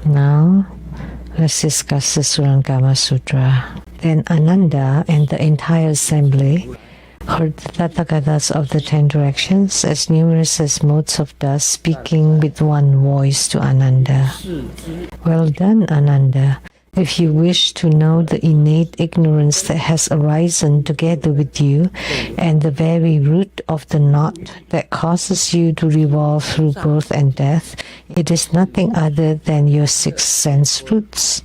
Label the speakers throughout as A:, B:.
A: Now, let's discuss the Surangama Sutra. Then Ananda and the entire assembly heard the Tathagatas of the 10 directions, as numerous as motes of dust, speaking with one voice to Ananda. Well done, Ananda. If you wish to know the innate ignorance that has arisen together with you and the very root of the knot that causes you to revolve through birth and death, it is nothing other than your 6 sense roots.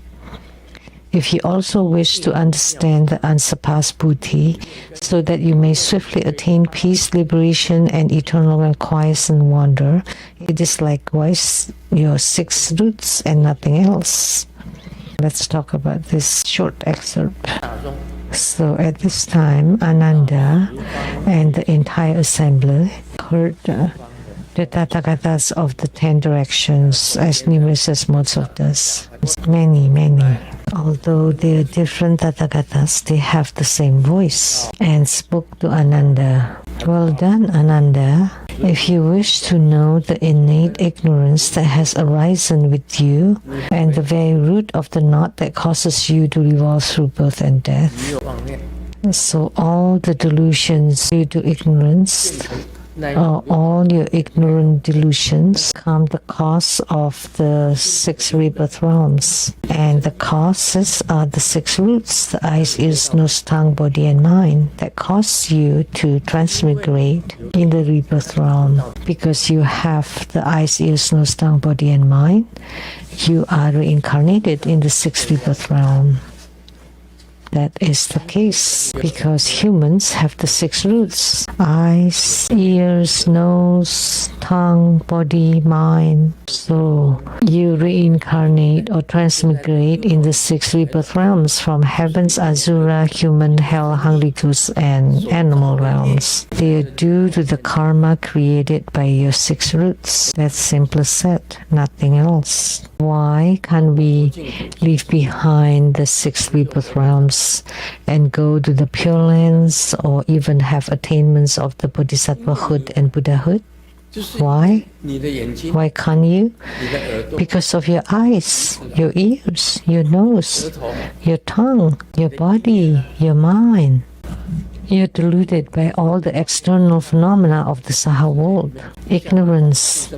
A: If you also wish to understand the unsurpassed bodhi, so that you may swiftly attain peace, liberation, and eternal and quiescent wonder, it is likewise your 6 roots and nothing else. Let's talk about this short excerpt. So at this time, Ananda and the entire assembly heard the Tathagatas of the 10 directions, as numerous as motes of dust. Many. Although they are different Tathagatas, they have the same voice, and spoke to Ananda. Well done, Ananda. If you wish to know the innate ignorance that has arisen with you and the very root of the knot that causes you to revolve through birth and death, so all the delusions due to ignorance, or all your ignorant delusions, become the cause of the 6 rebirth realms. And the causes are the 6 roots, the eyes, ears, nose, tongue, body, and mind, that cause you to transmigrate in the rebirth realm. Because you have the eyes, ears, nose, tongue, body, and mind, you are reincarnated in the 6th rebirth realm. That is the case because humans have the 6 roots: eyes, ears, nose, tongue, body, mind. So you reincarnate or transmigrate in the 6 rebirth realms from heavens, asura, human, hell, hungry ghosts, and animal realms. They are due to the karma created by your 6 roots. That's simply said, nothing else. Why can't we leave behind the 6 rebirth realms and go to the Pure Lands or even have attainments of the Bodhisattvahood and Buddhahood? Why? Why can't you? Because of your eyes, your ears, your nose, your tongue, your body, your mind. You're deluded by all the external phenomena of the saha world, ignorance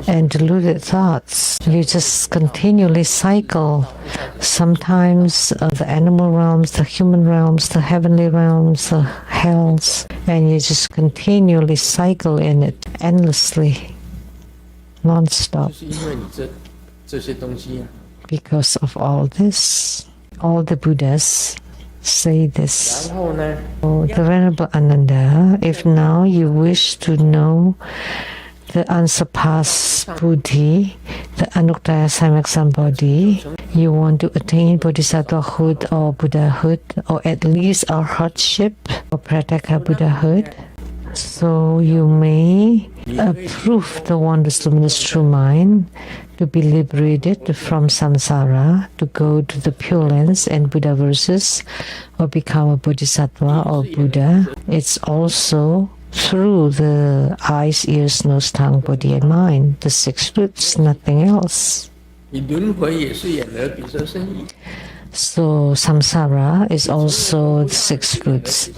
A: and deluded thoughts. You just continually cycle, sometimes the animal realms, the human realms, the heavenly realms, the hells, and you just continually cycle in it endlessly, non-stop. Because of all this, all the Buddhas say this. Oh, the Venerable Ananda, if now you wish to know the unsurpassed bodhi, the anuttara sambodhi, you want to attain bodhisattvahood or Buddhahood, or at least arhatship or prataka Buddhahood, so you may approve the wondrous luminous true mind, to be liberated from samsara, to go to the Pure Lands and Buddha verses, or become a Bodhisattva or Buddha. It's also through the eyes, ears, nose, tongue, body, and mind, the 6 roots, nothing else. So samsara is also the 6 roots.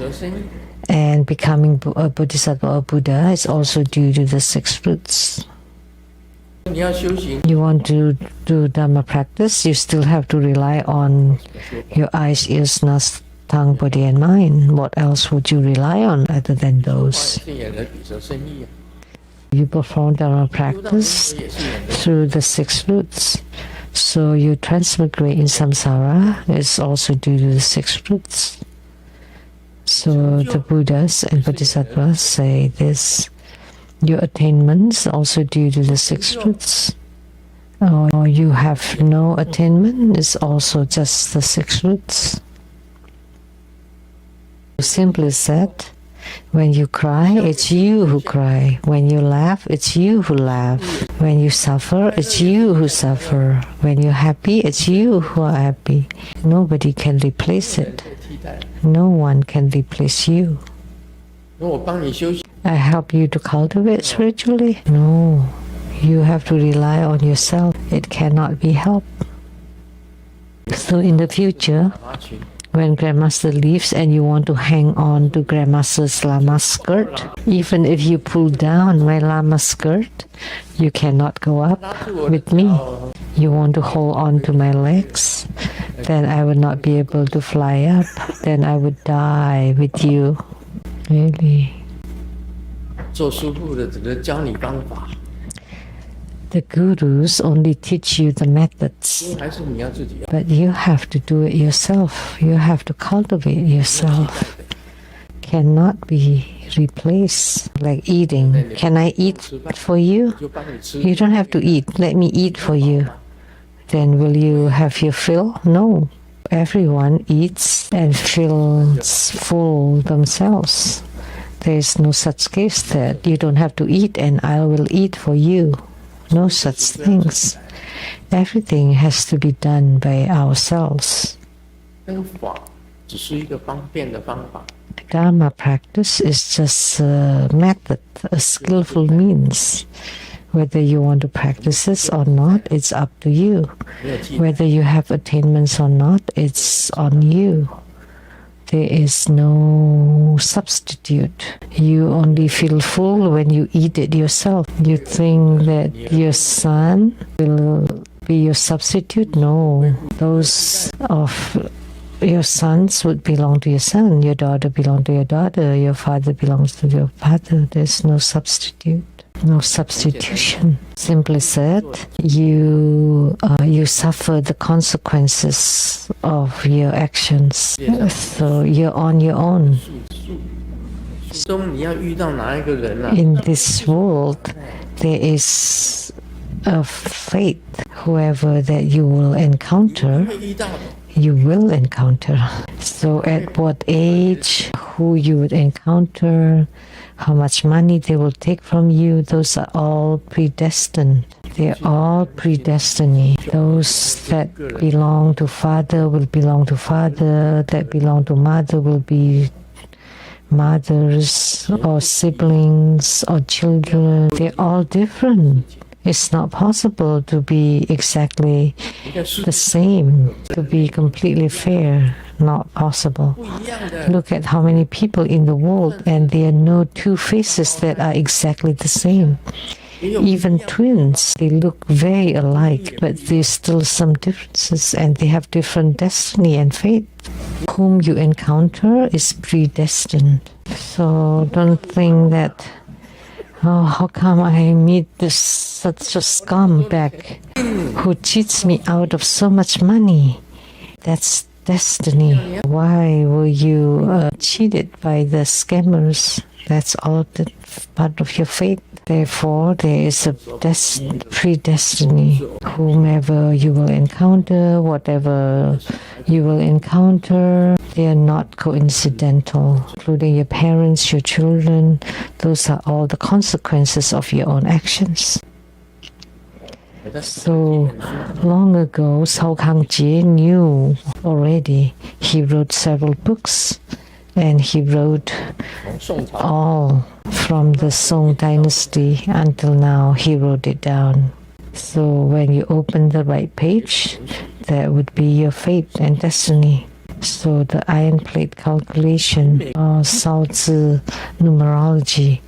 A: And becoming a Bodhisattva or Buddha is also due to the 6 roots. You want to do Dharma practice, you still have to rely on your eyes, ears, nose, tongue, body, and mind. What else would you rely on other than those? You perform Dharma practice through the 6 roots. So you transmigrate in samsara is also due to the 6 roots. So the Buddhas and Bodhisattvas say this. Your attainments also due to the 6 roots. Or you have no attainment is also just the 6 roots. Simply said, when you cry, it's you who cry. When you laugh, it's you who laugh. When you suffer, it's you who suffer. When you're happy, it's you who are happy. Nobody can replace it. No one can replace you. I help you to cultivate spiritually? No. You have to rely on yourself. It cannot be helped. So in the future, when Grandmaster leaves and you want to hang on to Grandmaster's Lama skirt, even if you pull down my Lama skirt, you cannot go up with me. You want to hold on to my legs, then I would not be able to fly up. Then I would die with you. Really. The gurus only teach you the methods, but you have to do it yourself. You have to cultivate yourself. Cannot be replaced. Like eating. Can I eat for you? You don't have to eat. Let me eat for you. Then will you have your fill? No. Everyone eats and feels full themselves. There is no such case that you don't have to eat and I will eat for you. No such things. Everything has to be done by ourselves. Dharma practice is just a method, a skillful means. Whether you want to practice this or not, it's up to you. Whether you have attainments or not, it's on you. There is no substitute. You only feel full when you eat it yourself. You think that your son will be your substitute? No. Those of your sons would belong to your son. Your daughter belongs to your daughter. Your father belongs to your father. There's no substitute. No substitution. Simply said, you suffer the consequences of your actions. So you're on your own. In this world, there is a fate. Whoever that you will encounter, you will encounter. So at what age, who you would encounter, how much money they will take from you, those are all predestined. They're all predestiny. Those that belong to father will belong to father, that belong to mother will be mothers or siblings or children. They're all different. It's not possible to be exactly the same, to be completely fair. Not possible. Look at how many people in the world, and there are no two faces that are exactly the same. Even twins, they look very alike, but there's still some differences, and they have different destiny and fate. Whom you encounter is predestined. So don't think that, oh, how come I meet such a scumbag who cheats me out of so much money? That's destiny. Why were you cheated by the scammers? That's all the part of your fate. Therefore, there is a predestiny. Whomever you will encounter, whatever you will encounter, they are not coincidental, including your parents, your children. Those are all the consequences of your own actions. So long ago, Sao Kang-jie knew already. He wrote several books, and he wrote all from the Song dynasty until now. He wrote it down. So when you open the right page, that would be your fate and destiny. So the iron plate calculation, Sao Tzu numerology,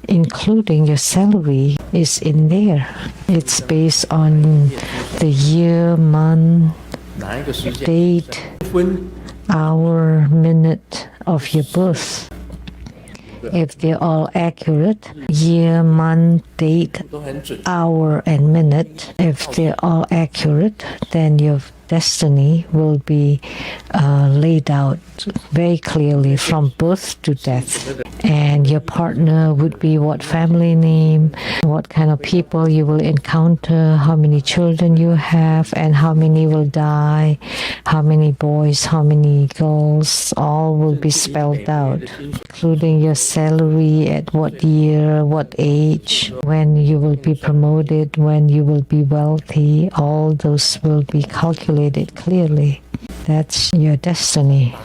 A: including your salary, is in there. It's based on the year, month, date, hour, minute of your birth. If they're all accurate, year, month, date, hour, and minute, if they're all accurate, then your destiny will be laid out very clearly from birth to death. And your partner would be what family name, what kind of people you will encounter, how many children you have, and how many will die, how many boys, how many girls, all will be spelled out, including your salary, at what year, what age, when you will be promoted, when you will be wealthy. All those will be calculated clearly. That's your destiny.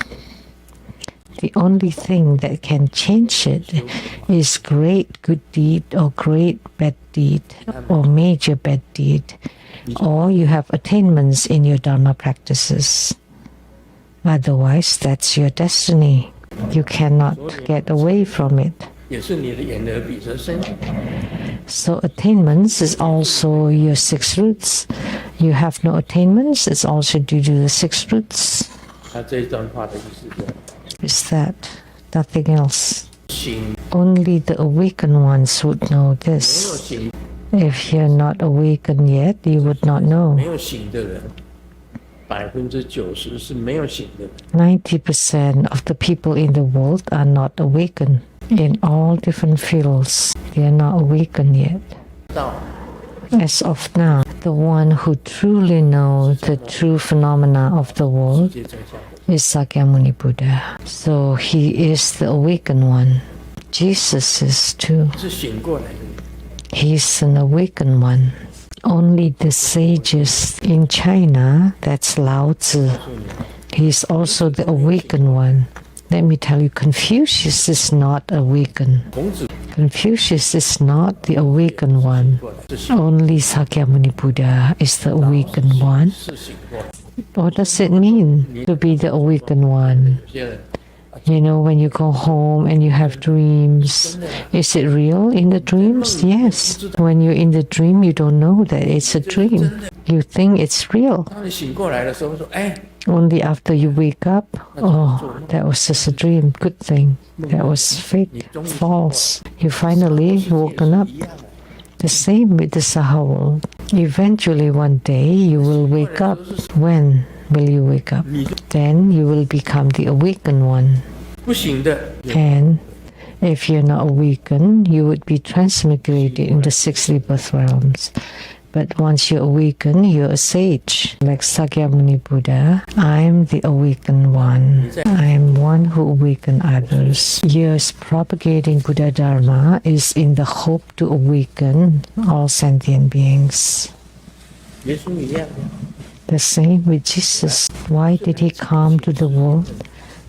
A: The only thing that can change it is great good deed or great bad deed or major bad deed, or you have attainments in your Dharma practices. Otherwise, that's your destiny. You cannot get away from it. So attainments is also your 6 roots. You have no attainments, it's also due to the 6 roots. Is that nothing else? Only the awakened ones would know this. If you're not awakened yet, you would not know. 90% of the people in the world are not awakened in all different fields. They are not awakened yet. As of now, the one who truly knows the true phenomena of the world is Sakyamuni Buddha. So he is the awakened one. Jesus is too. He's an awakened one. Only the sages in China, that's Lao Tzu, he's also the awakened one. Let me tell you, Confucius is not awakened. Confucius is not the awakened one. Only Sakyamuni Buddha is the awakened one. What does it mean to be the awakened one? You know, when you go home and you have dreams, is it real in the dreams? Yes. When you're in the dream, you don't know that it's a dream. You think it's real. Only after you wake up, oh, that was just a dream. Good thing. That was fake, false. You finally woken up. The same with the saha world. Eventually one day you will wake up. When will you wake up? Then you will become the awakened one. And if you're not awakened, you would be transmigrated in the 6 rebirth realms. But once you awaken, you're a sage. Like Sakyamuni Buddha, I'm the awakened one. I'm one who awaken others. Yes, propagating Buddha Dharma is in the hope to awaken all sentient beings. The same with Jesus. Why did he come to the world?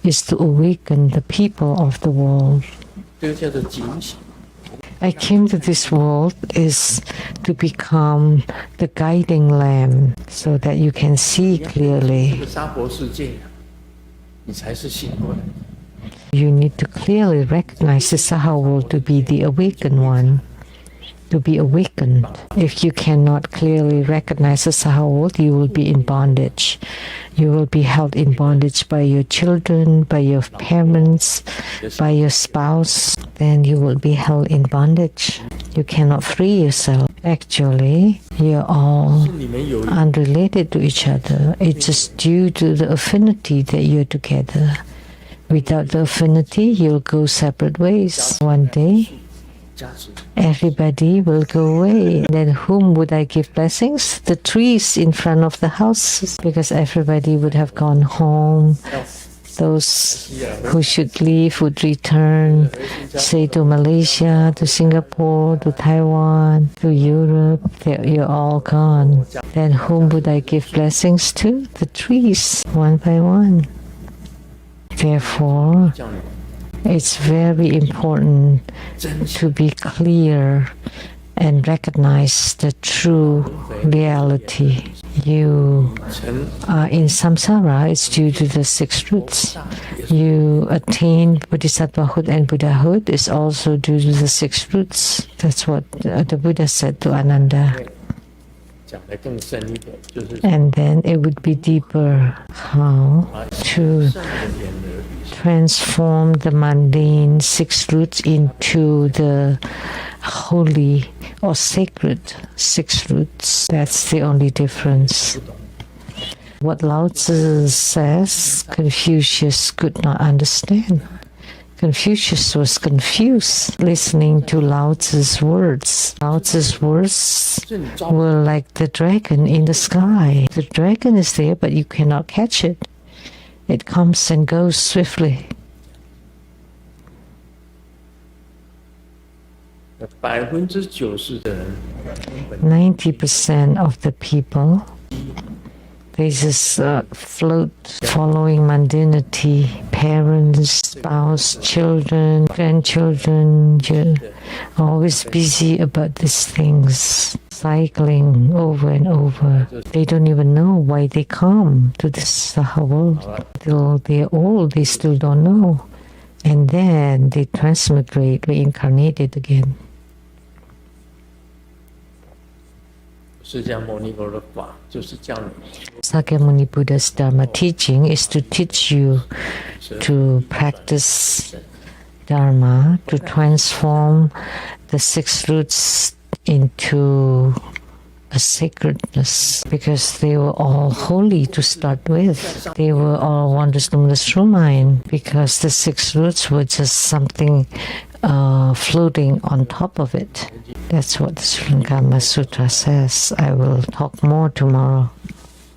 A: Is to awaken the people of the world. I came to this world is to become the guiding lamp so that you can see clearly. You need to clearly recognize the saha world to be the awakened one. To be awakened. If you cannot clearly recognize the saha world, you will be in bondage. You will be held in bondage by your children, by your parents, by your spouse. Then you will be held in bondage. You cannot free yourself. Actually, you're all unrelated to each other. It's just due to the affinity that you're together. Without the affinity, you'll go separate ways. One day, everybody will go away. Then whom would I give blessings? The trees in front of the houses, because everybody would have gone home. Those who should leave would return, say to Malaysia, to Singapore, to Taiwan, to Europe. You're all gone. Then whom would I give blessings to? The trees, one by one. Therefore, it's very important to be clear and recognize the true reality. You are in samsara, it's due to the 6 roots. You attain bodhisattvahood and Buddhahood is also due to the 6 roots. That's what the Buddha said to Ananda. And then it would be deeper how to transform the mundane 6 roots into the holy or sacred 6 roots. That's the only difference. What Lao Tzu says, Confucius could not understand. Confucius was confused listening to Lao Tzu's words. Lao Tzu's words were like the dragon in the sky. The dragon is there, but you cannot catch it. It comes and goes swiftly. 90% of the people, they just float following mundanity, parents, spouse, children, grandchildren, you're always busy about these things, cycling over and over. They don't even know why they come to this saha world. Till they're old, they still don't know. And then they transmigrate, reincarnated again. Sakyamuni Buddha's Dharma teaching is to teach you to practice Dharma, to transform the 6 roots into a sacredness, because they were all holy to start with. They were all wondrous, luminous true mind, because the 6 roots were just something floating on top of it. That's what the Surangama Sutra says. I will talk more tomorrow.